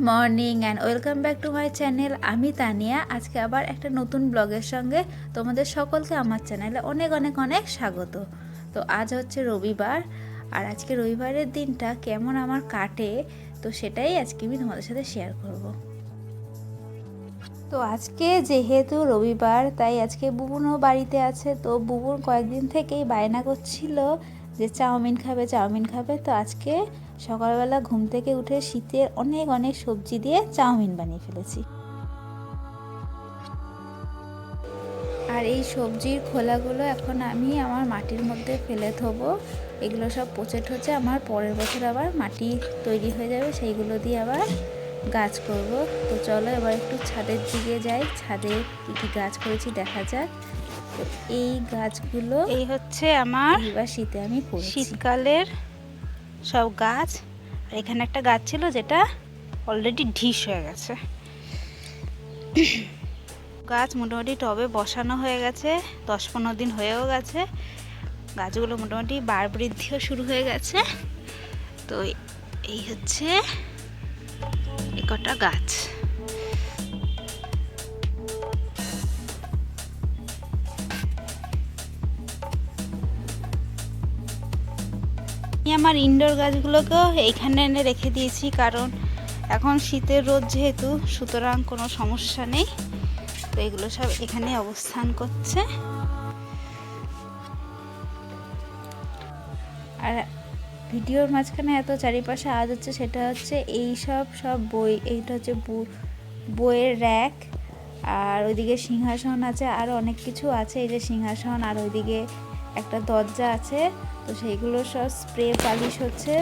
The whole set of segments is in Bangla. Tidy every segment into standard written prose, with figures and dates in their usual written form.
Morning and welcome back to my channel. আমি তানিয়া। আজকে আবার একটা নতুন ব্লগের সঙ্গে তোমাদের সকলকে আমার চ্যানেলে অনেক অনেক অনেক স্বাগত। তো আজ হচ্ছে রবিবার, আর আজকে রবিবারের দিনটা কেমন আমার কাটে তো সেটাই আজকে আমি তোমাদের সাথে শেয়ার করব। তো আজকে যেহেতু রবিবার তাই আজকে বুবুনও বাড়িতে আছে। তো বুবুন কয়েকদিন থেকেই বায়না করছিল যে চাউমিন খাবে। তো আজকে সকালবেলা ঘুম থেকে উঠে শীতের অনেক অনেক সবজি দিয়ে চাউমিন বানিয়ে ফেলেছি। আর এই সবজির খোলাগুলো এখন আমি আমার মাটির মধ্যে ফেলে থবো। এগুলো সব পচে ঠচে আমার পরের বছর আবার মাটি তৈরি হয়ে যাবে, সেইগুলো দিয়ে আবার গাছ করব। তো চলো এবার একটু ছাদের দিকে যাই, ছাদে কী কী গাছ করেছি দেখা যাক। তো এই গাছগুলো এই হচ্ছে আমার এবার শীতে আমি শীতকালের সব গাছ। আর এখানে একটা গাছ ছিল যেটা অলরেডি ঢিস হয়ে গেছে। গাছ মোটামুটি টবে বসানো হয়ে গেছে, 10-15 দিন হয়েও গেছে। গাছগুলো মোটামুটি বার বৃদ্ধিও শুরু হয়ে গেছে। তো এই হচ্ছে এই কটা গাছ। আমার ইনডোর গাছগুলোকেও এইখানে এনে রেখে দিয়েছি, কারণ এখন শীতের রোদ যেহেতু, সুতরাং কোনো সমস্যা নেই। তো এগুলো সব এখানে অবস্থান করছে। আর ভিডিওর মাঝখানে এত চারিপাশে আওয়াজ হচ্ছে, সেটা হচ্ছে এইসব বই। এইটা হচ্ছে বইয়ের র্যাক, আর ওইদিকে সিংহাসন আছে, আর অনেক কিছু আছে। এই যে সিংহাসন, আর ওইদিকে একটা দরজা আছে। তো সেইগুলো সব স্প্রে পালিশ হচ্ছে।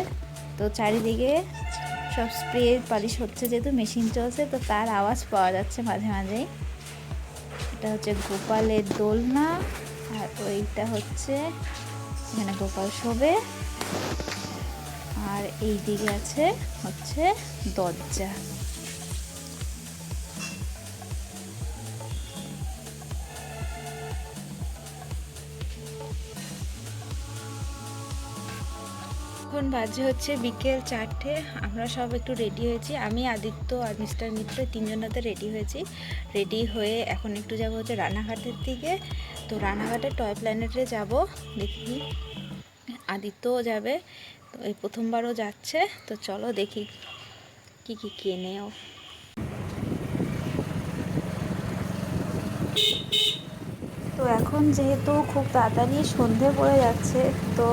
তো চারিদিকে সব স্প্রে পালিশ হচ্ছে, যেহেতু মেশিন চলছে তো তার আওয়াজ পাওয়া যাচ্ছে মাঝে মাঝেই। এটা হচ্ছে গোপালের দোলনা, আর ওইটা হচ্ছে এখানে গোপাল শোবে। আর এই দিকে আছে হচ্ছে দরজা। এখন বাজে হচ্ছে বিকেল 4টে। আমরা সব একটু রেডি হয়েছি, আমি, আদিত্য আর মিস্টার মিত্র, তিনজনাতে রেডি হয়েছি। রেডি হয়ে এখন একটু যাবো হচ্ছে রানাঘাটের দিকে। তো রানাঘাটে টয় প্ল্যানেটে যাব, দেখি আদিত্যও যাবে। তো এই প্রথমবারও যাচ্ছে। তো চলো দেখি কি কি কেনেও। তো এখন যেহেতু খুব তাড়াতাড়ি সন্ধে পড়ে যাচ্ছে, তো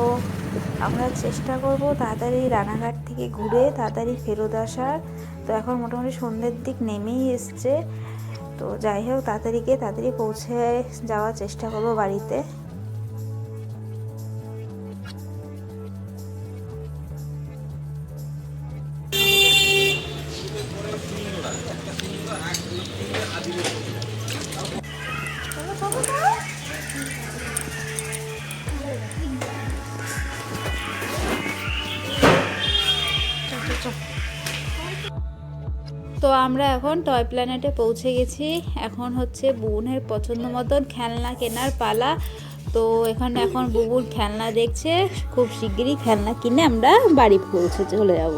আমরা চেষ্টা করব তাড়াতাড়ি রানাঘাট থেকে ঘুরে তাড়াতাড়ি ফেরত আসার। তো এখন মোটামুটি সন্ধ্যের দিক নেমেই এসছে। তো যাই হোক তাড়াতাড়ি গিয়ে তাড়াতাড়ি পৌঁছে যাওয়ার চেষ্টা করব বাড়িতে। তো আমরা এখন টয় প্ল্যানেটে পৌঁছে গেছি। এখন হচ্ছে বুবুনের পছন্দ মতন খেলনা কেনার পালা। তো এখন বুবুন খেলনা দেখছে, খুব শিগগিরই খেলনা কিনে আমরা বাড়ি পৌঁছে চলে যাব।